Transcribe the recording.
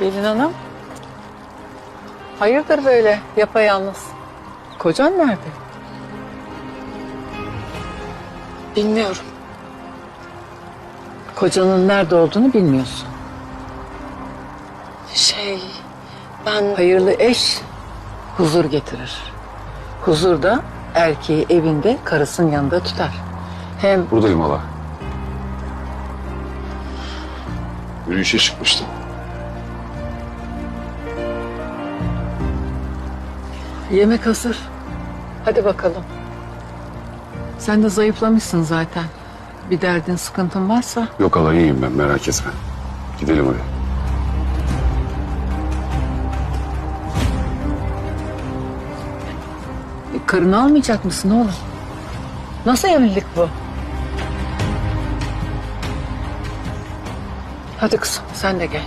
Gelin hanım. Hayırdır böyle yapayalnız? Kocan nerede? Bilmiyorum. Kocanın nerede olduğunu bilmiyorsun. Ben Hayırlı eş huzur getirir. Huzur da erkeği evinde karısının yanında tutar. Hem Buradayım hala. Yürüyüşe çıkmıştım. yemek hazır. Hadi bakalım. Sen de zayıflamışsın zaten. Bir derdin, sıkıntın varsa Yok hala iyiyim ben, merak etme. Gidelim hadi. karını almayacak mısın oğlum? Nasıl evlilik bu? Hadi kızım sen de gel.